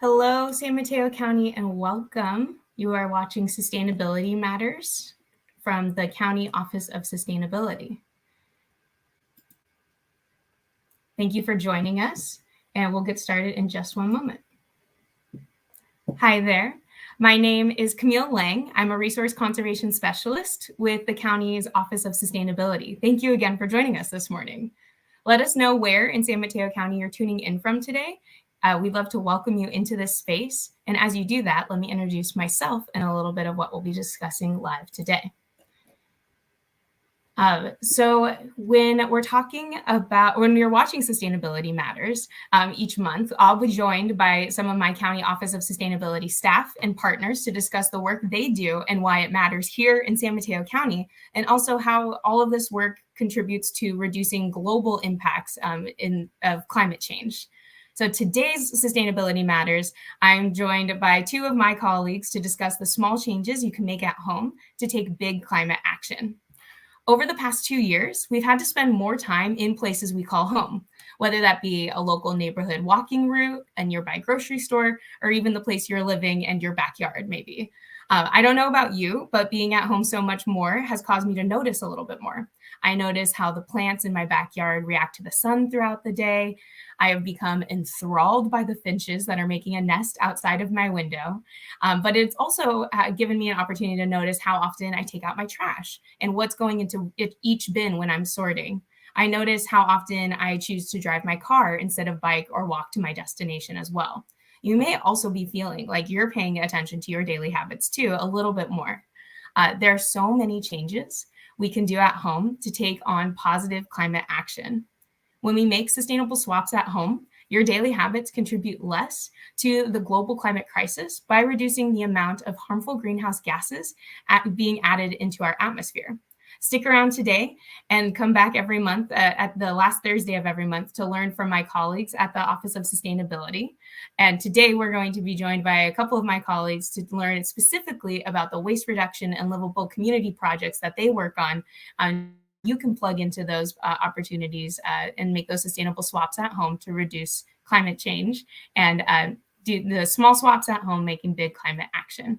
Hello, San Mateo County, and welcome. You are watching Sustainability Matters from the County Office of Sustainability. Thank you for joining us, and we'll get started in just one moment. Hi there. My name is Kamille Lang. I'm a resource conservation specialist with the county's Office of Sustainability. Thank you again for joining us this morning. Let us know where in San Mateo County you're tuning in from today. We'd love to welcome you into this space. And as you do that, let me introduce myself and a little bit of what we'll be discussing live today. So when you're watching Sustainability Matters each month, I'll be joined by some of my County Office of Sustainability staff and partners to discuss the work they do and why it matters here in San Mateo County, and also how all of this work contributes to reducing global impacts of climate change. So today's Sustainability Matters, I'm joined by two of my colleagues to discuss the small changes you can make at home to take big climate action. Over the past 2 years, we've had to spend more time in places we call home, whether that be a local neighborhood walking route, a nearby grocery store, or even the place you're living and your backyard, maybe. I don't know about you, but being at home so much more has caused me to notice a little bit more. I notice how the plants in my backyard react to the sun throughout the day. I have become enthralled by the finches that are making a nest outside of my window. But it's also given me an opportunity to notice how often I take out my trash and what's going into each bin when I'm sorting. I notice how often I choose to drive my car instead of bike or walk to my destination as well. You may also be feeling like you're paying attention to your daily habits too, a little bit more. There are so many changes we can do at home to take on positive climate action. When we make sustainable swaps at home, your daily habits contribute less to the global climate crisis by reducing the amount of harmful greenhouse gases being added into our atmosphere. Stick around today and come back every month at the last Thursday of every month to learn from my colleagues at the Office of Sustainability. And today we're going to be joined by a couple of my colleagues to learn specifically about the waste reduction and livable community projects that they work on. You can plug into those opportunities and make those sustainable swaps at home to reduce climate change and do the small swaps at home making big climate action.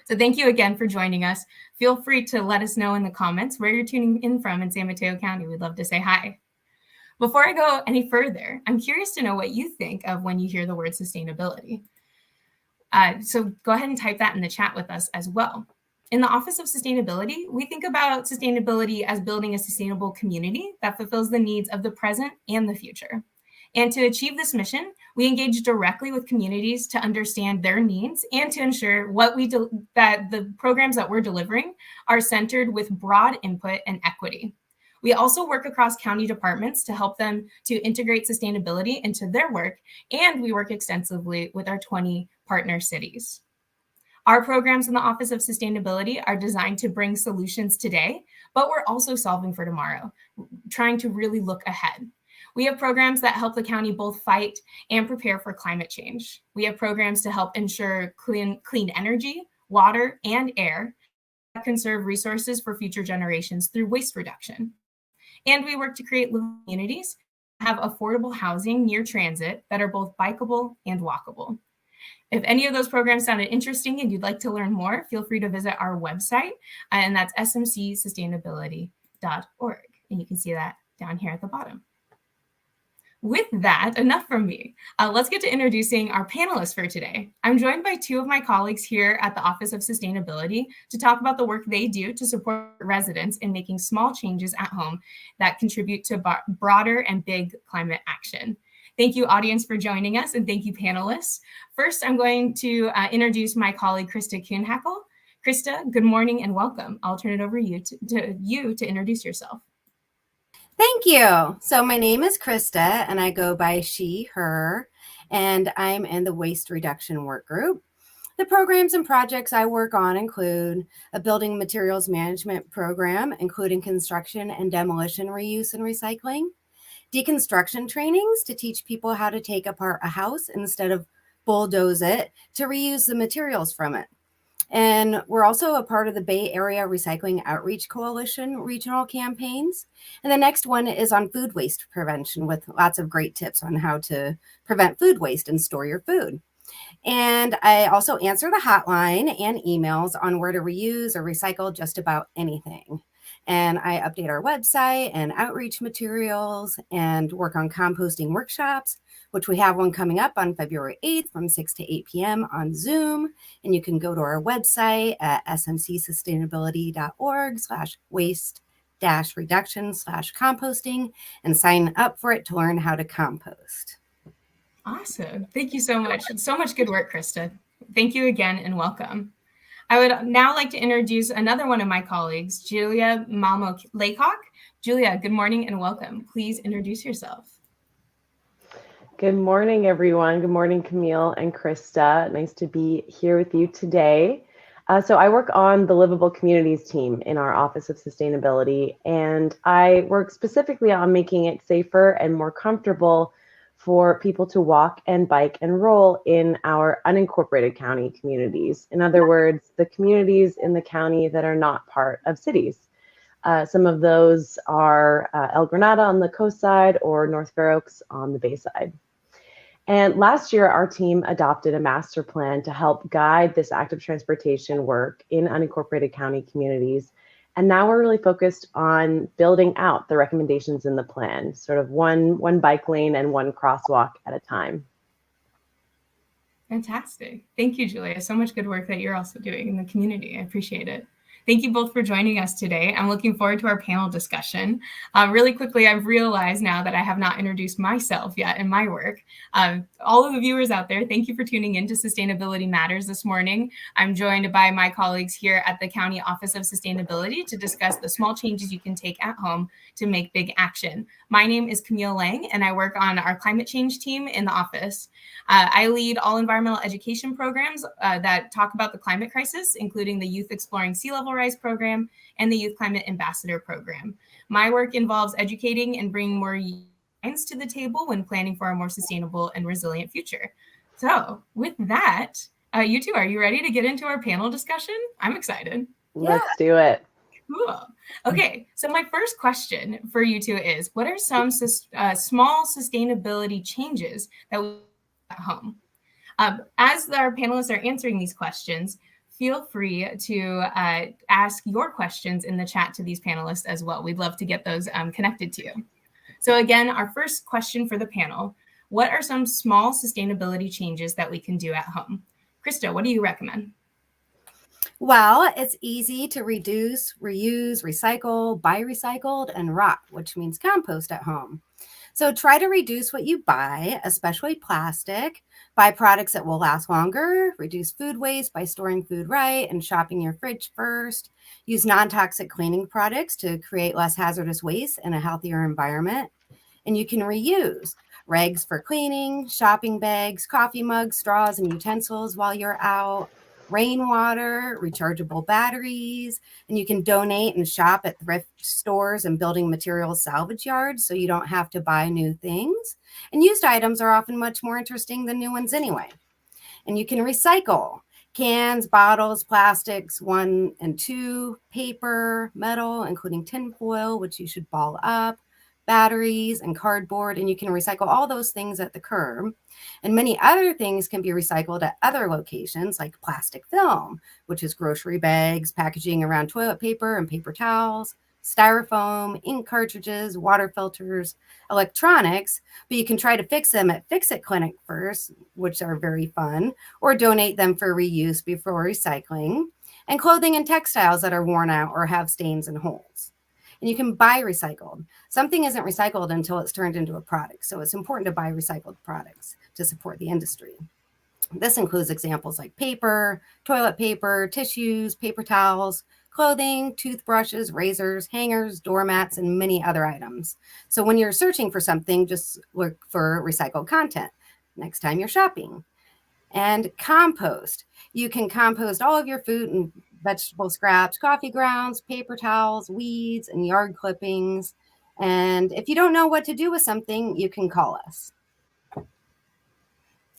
So thank you again for joining us. Feel free to let us know in the comments where you're tuning in from in San Mateo County. We'd love to say hi. Before I go any further, I'm curious to know what you think of when you hear the word sustainability. So go ahead and type that in the chat with us as well. In the Office of Sustainability, we think about sustainability as building a sustainable community that fulfills the needs of the present and the future. And to achieve this mission, we engage directly with communities to understand their needs and to ensure that the programs that we're delivering are centered with broad input and equity. We also work across county departments to help them to integrate sustainability into their work, and we work extensively with our 20 partner cities. Our programs in the Office of Sustainability are designed to bring solutions today, but we're also solving for tomorrow, trying to really look ahead. We have programs that help the county both fight and prepare for climate change. We have programs to help ensure clean energy, water, and air that conserve resources for future generations through waste reduction. And we work to create living communities that have affordable housing near transit that are both bikeable and walkable. If any of those programs sounded interesting and you'd like to learn more, feel free to visit our website, and that's smcsustainability.org. And you can see that down here at the bottom. With that, enough from me. Let's get to introducing our panelists for today. I'm joined by two of my colleagues here at the Office of Sustainability to talk about the work they do to support residents in making small changes at home that contribute to broader and big climate action. Thank you, audience, for joining us, and thank you, panelists. First, I'm going to introduce my colleague, Krista Kuehnhackl. Krista, good morning and welcome. I'll turn it over to you to introduce yourself. Thank you. So my name is Krista, and I go by she, her, and I'm in the waste reduction work group. The programs and projects I work on include a building materials management program, including construction and demolition reuse and recycling, deconstruction trainings to teach people how to take apart a house instead of bulldoze it to reuse the materials from it, And we're also a part of the Bay Area Recycling Outreach Coalition regional campaigns. And the next one is on food waste prevention with lots of great tips on how to prevent food waste and store your food. And I also answer the hotline and emails on where to reuse or recycle just about anything. And I update our website and outreach materials and work on composting workshops, which we have one coming up on February 8th from 6 to 8 p.m. on Zoom. And you can go to our website at smcsustainability.org/waste-reduction/composting and sign up for it to learn how to compost. Awesome. Thank you so much. So much good work, Krista. Thank you again and welcome. I would now like to introduce another one of my colleagues, Julia Malmo-Laycock. Julia, good morning and welcome. Please introduce yourself. Good morning, everyone. Good morning, Kamille and Krista. Nice to be here with you today. So I work on the Livable Communities team in our Office of Sustainability, and I work specifically on making it safer and more comfortable for people to walk and bike and roll in our unincorporated county communities. In other words, the communities in the county that are not part of cities. Some of those are El Granada on the coast side or North Fair Oaks on the bay side. And last year, our team adopted a master plan to help guide this active transportation work in unincorporated county communities. And now we're really focused on building out the recommendations in the plan, sort of one bike lane and one crosswalk at a time. Fantastic. Thank you, Julia. So much good work that you're also doing in the community. I appreciate it. Thank you both for joining us today. I'm looking forward to our panel discussion. Really quickly, I've realized now that I have not introduced myself yet in my work. All of the viewers out there, thank you for tuning in to Sustainability Matters this morning. I'm joined by my colleagues here at the County Office of Sustainability to discuss the small changes you can take at home to make big action. My name is Kamille Lang, and I work on our climate change team in the office. I lead all environmental education programs that talk about the climate crisis, including the Youth Exploring Sea Level Rise program and the Youth Climate Ambassador program. My work involves educating and bringing more minds to the table when planning for a more sustainable and resilient future. So with that, you two, are you ready to get into our panel discussion? I'm excited. Let's do it. Cool. Okay, so my first question for you two is, what are some small sustainability changes that we at home? As our panelists are answering these questions, feel free to ask your questions in the chat to these panelists as well. We'd love to get those connected to you. So again, our first question for the panel, what are some small sustainability changes that we can do at home? Krista, what do you recommend? Well, it's easy to reduce, reuse, recycle, buy recycled, and rot, which means compost at home. So try to reduce what you buy, especially plastic. Buy products that will last longer. Reduce food waste by storing food right and shopping your fridge first. Use non-toxic cleaning products to create less hazardous waste and a healthier environment. And you can reuse rags for cleaning, shopping bags, coffee mugs, straws, and utensils while you're out. Rainwater, rechargeable batteries, and you can donate and shop at thrift stores and building materials salvage yards so you don't have to buy new things. And used items are often much more interesting than new ones anyway. And you can recycle cans, bottles, plastics 1 and 2, paper, metal, including tin foil, which you should ball up, batteries and cardboard, and you can recycle all those things at the curb. And many other things can be recycled at other locations like plastic film, which is grocery bags, packaging around toilet paper and paper towels, styrofoam, ink cartridges, water filters, electronics, but you can try to fix them at Fix-It Clinic first, which are very fun, or donate them for reuse before recycling, and clothing and textiles that are worn out or have stains and holes. And you can buy recycled. Something isn't recycled until it's turned into a product. So it's important to buy recycled products to support the industry. This includes examples like paper, toilet paper, tissues, paper towels, clothing, toothbrushes, razors, hangers, doormats, and many other items. So when you're searching for something, just look for recycled content next time you're shopping. And compost. You can compost all of your food and vegetable scraps, coffee grounds, paper towels, weeds, and yard clippings. And if you don't know what to do with something, you can call us.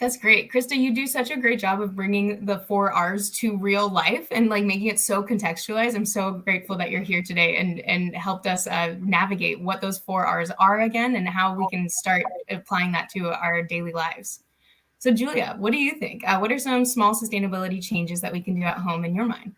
That's great. Krista, you do such a great job of bringing the 4 Rs to real life and like making it so contextualized. I'm so grateful that you're here today and helped us navigate what those 4 Rs are again and how we can start applying that to our daily lives. So Julia, what do you think? What are some small sustainability changes that we can do at home in your mind?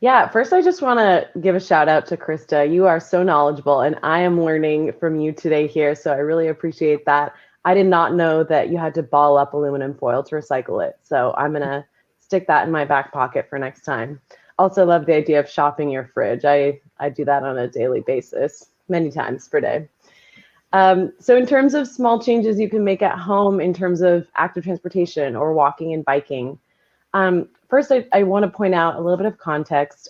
Yeah, first I just want to give a shout out to Krista. You are so knowledgeable and I am learning from you today here. So I really appreciate that. I did not know that you had to ball up aluminum foil to recycle it. So I'm going to stick that in my back pocket for next time. Also love the idea of shopping your fridge. I do that on a daily basis, many times per day. So in terms of small changes you can make at home in terms of active transportation or walking and biking, first, I want to point out a little bit of context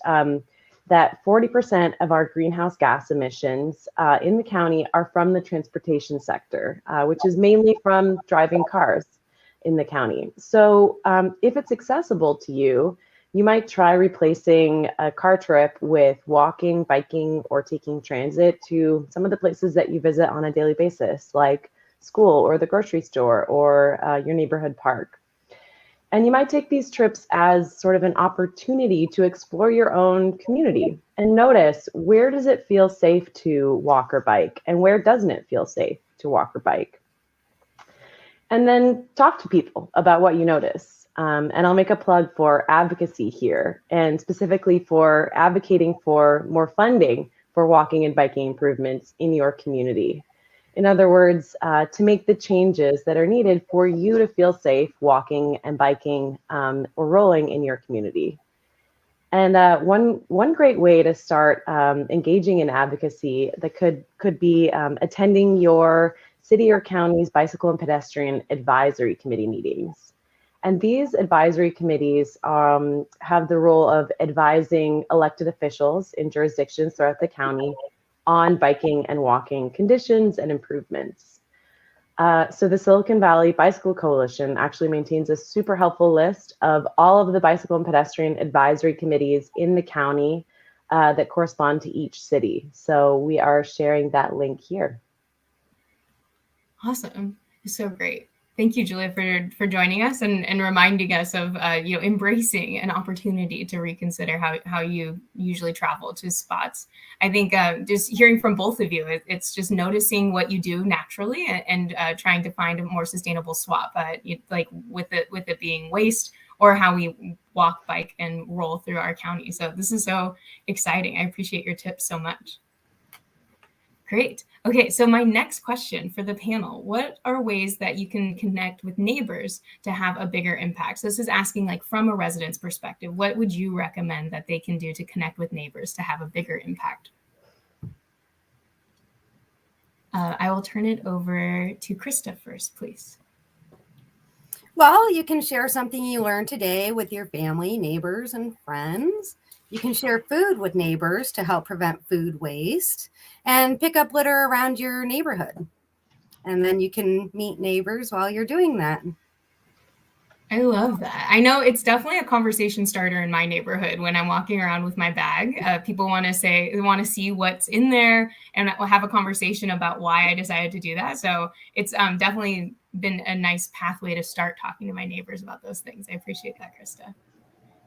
that 40% of our greenhouse gas emissions in the county are from the transportation sector, which is mainly from driving cars in the county. So if it's accessible to you, you might try replacing a car trip with walking, biking, or taking transit to some of the places that you visit on a daily basis, like school or the grocery store or your neighborhood park. And you might take these trips as sort of an opportunity to explore your own community and notice, where does it feel safe to walk or bike and where doesn't it feel safe to walk or bike? And then talk to people about what you notice. And I'll make a plug for advocacy here, and specifically for advocating for more funding for walking and biking improvements in your community. In other words, to make the changes that are needed for you to feel safe walking and biking or rolling in your community. And one great way to start engaging in advocacy that could be attending your city or county's bicycle and pedestrian advisory committee meetings. And these advisory committees have the role of advising elected officials in jurisdictions throughout the county on biking and walking conditions and improvements. So the Silicon Valley Bicycle Coalition actually maintains a super helpful list of all of the bicycle and pedestrian advisory committees in the county that correspond to each city. So we are sharing that link here. Awesome. So great. Thank you, Julia, for joining us and reminding us of embracing an opportunity to reconsider how you usually travel to spots. I think just hearing from both of you, it's just noticing what you do naturally and trying to find a more sustainable swap, like with it being waste or how we walk, bike, and roll through our county. So this is so exciting. I appreciate your tips so much. Great. Okay, so my next question for the panel, what are ways that you can connect with neighbors to have a bigger impact? So this is asking, like, from a resident's perspective, what would you recommend that they can do to connect with neighbors to have a bigger impact? I will turn it over to Krista first, please. Well, you can share something you learned today with your family, neighbors, and friends. You can share food with neighbors to help prevent food waste and pick up litter around your neighborhood. And then you can meet neighbors while you're doing that. I love that. I know it's definitely a conversation starter in my neighborhood when I'm walking around with my bag. People want to see what's in there and we'll have a conversation about why I decided to do that. So it's definitely been a nice pathway to start talking to my neighbors about those things. I appreciate that, Krista.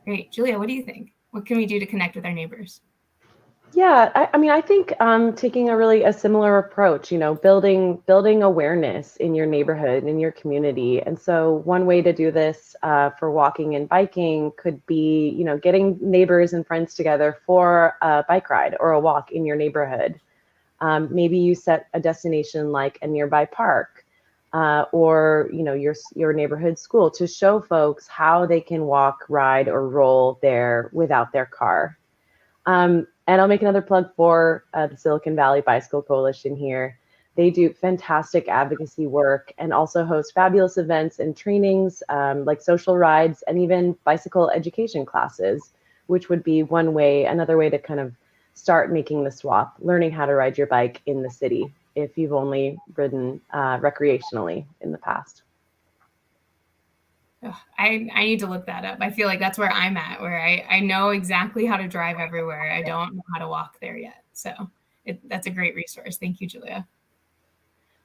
Great. Julia, what do you think? What can we do to connect with our neighbors? Yeah, I think taking a similar approach, building awareness in your neighborhood, in your community. And so one way to do this for walking and biking could be, getting neighbors and friends together for a bike ride or a walk in your neighborhood. Maybe you set a destination like a nearby park or, your neighborhood school to show folks how they can walk, ride, or roll there without their car. And I'll make another plug for the Silicon Valley Bicycle Coalition here. They do fantastic advocacy work and also host fabulous events and trainings like social rides and even bicycle education classes, which would be another way to kind of start making the swap, learning how to ride your bike in the city if you've only ridden recreationally in the past. I need to look that up. I feel like that's where I'm at, where I know exactly how to drive everywhere. I don't know how to walk there yet. So that's a great resource. Thank you, Julia.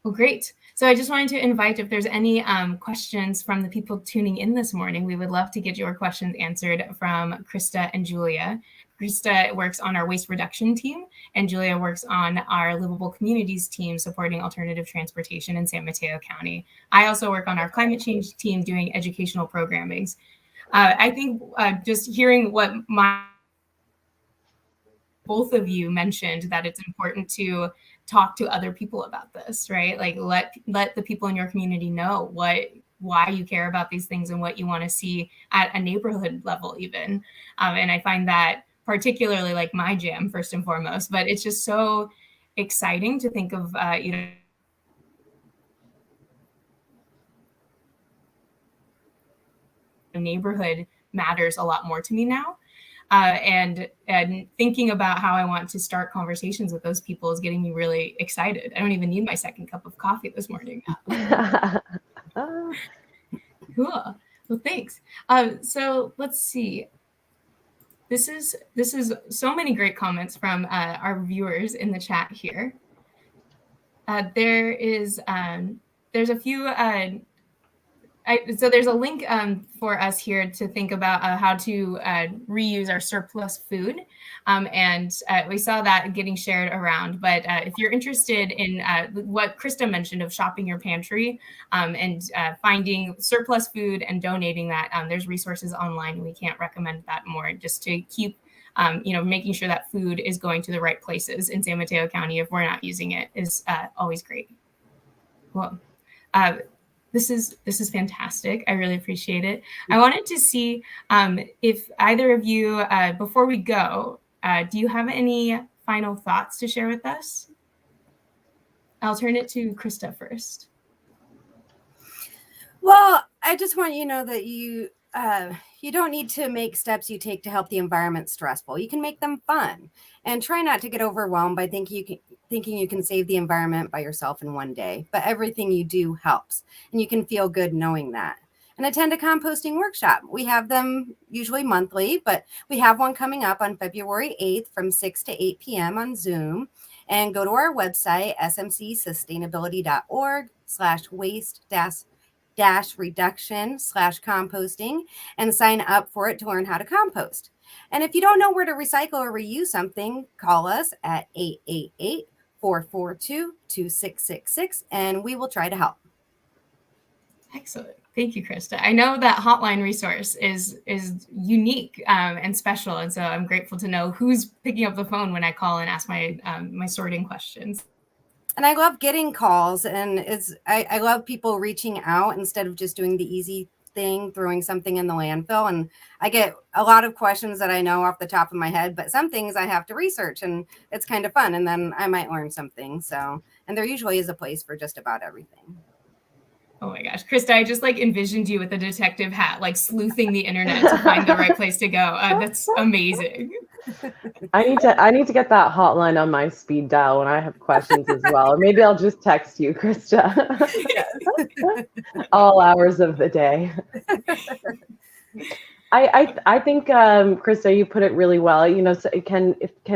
Well, great. So I just wanted to invite, if there's any questions from the people tuning in this morning, we would love to get your questions answered from Krista and Julia. Krista works on our waste reduction team, and Julia works on our livable communities team supporting alternative transportation in San Mateo County. I also work on our climate change team doing educational programmings. I think just hearing what both of you mentioned, that it's important to talk to other people about this, right? Like let the people in your community know why you care about these things and what you want to see at a neighborhood level even. And I find that particularly like my jam first and foremost, but it's just so exciting to think of, neighborhood matters a lot more to me now. And thinking about how I want to start conversations with those people is getting me really excited. I don't even need my second cup of coffee this morning. Cool. Well, thanks. So let's see. This is so many great comments from our viewers in the chat here. There's a few. So there's a link for us here to think about how to reuse our surplus food. And we saw that getting shared around. But if you're interested in what Krista mentioned of shopping your pantry and finding surplus food and donating that, there's resources online. We can't recommend that more, just to keep making sure that food is going to the right places in San Mateo County if we're not using it is always great. Well, This is fantastic. I really appreciate it. I wanted to see if either of you, before we go, do you have any final thoughts to share with us? I'll turn it to Krista first. Well, I just want you to know that you don't need to make steps you take to help the environment stressful. You can make them fun, and try not to get overwhelmed by thinking you can save the environment by yourself in one day. But everything you do helps, and you can feel good knowing that. And attend a composting workshop. We have them usually monthly, but we have one coming up on February 8th from 6 to 8 p.m. on Zoom. And go to our website, smcsustainability.org/waste-reduction/composting, and sign up for it to learn how to compost. And if you don't know where to recycle or reuse something, call us at 888-442-2666, and we will try to help. Excellent. Thank you, Krista. I know that hotline resource is unique and special, and so I'm grateful to know who's picking up the phone when I call and ask my my sorting questions. And I love getting calls, and I love people reaching out instead of just doing the easy thing, throwing something in the landfill. And I get a lot of questions that I know off the top of my head, but some things I have to research, and it's kind of fun. And then I might learn something. So, and there usually is a place for just about everything. Oh my gosh, Krista, I just like envisioned you with a detective hat, like sleuthing the internet to find the right place to go. That's amazing. I need to get that hotline on my speed dial when I have questions as well. Or maybe I'll just text you, Krista. Yes. All hours of the day. I think, Krista, you put it really well. So it can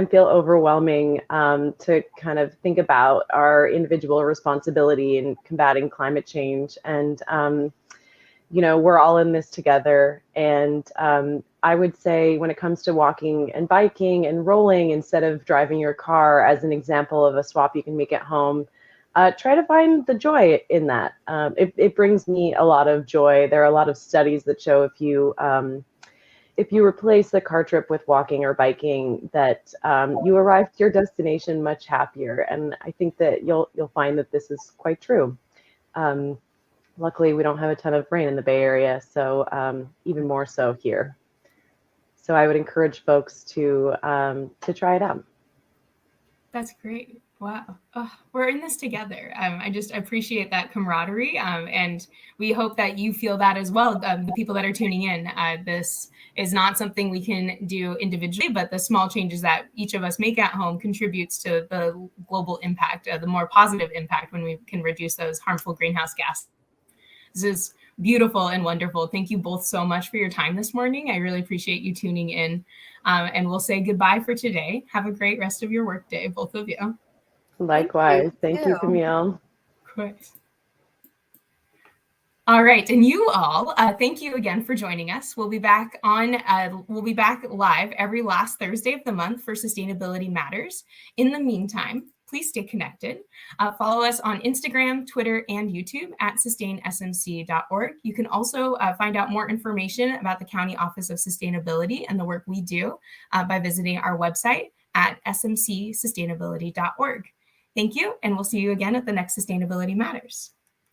feel overwhelming to kind of think about our individual responsibility in combating climate change. And, we're all in this together. And I would say when it comes to walking and biking and rolling instead of driving your car, as an example of a swap you can make at home, try to find the joy in that. It brings me a lot of joy. There are a lot of studies that show if you replace the car trip with walking or biking, that you arrive to your destination much happier. And I think that you'll find that this is quite true. Luckily, we don't have a ton of rain in the Bay Area, so even more so here. So I would encourage folks to try it out. That's great. Wow. Oh, we're in this together. I just appreciate that camaraderie. And we hope that you feel that as well. The people that are tuning in, this is not something we can do individually, but the small changes that each of us make at home contributes to the global impact, the more positive impact when we can reduce those harmful greenhouse gases. This is beautiful and wonderful. Thank you both so much for your time this morning. I really appreciate you tuning in. And we'll say goodbye for today. Have a great rest of your workday, both of you. Likewise. Thank you, Kamille. course. All right, and you all, thank you again for joining us. We'll be back live every last Thursday of the month for Sustainability Matters. In the meantime, please stay connected. Follow us on Instagram, Twitter, and YouTube at sustainsmc.org. You can also find out more information about the County Office of Sustainability and the work we do by visiting our website at smcsustainability.org. Thank you, and we'll see you again at the next Sustainability Matters.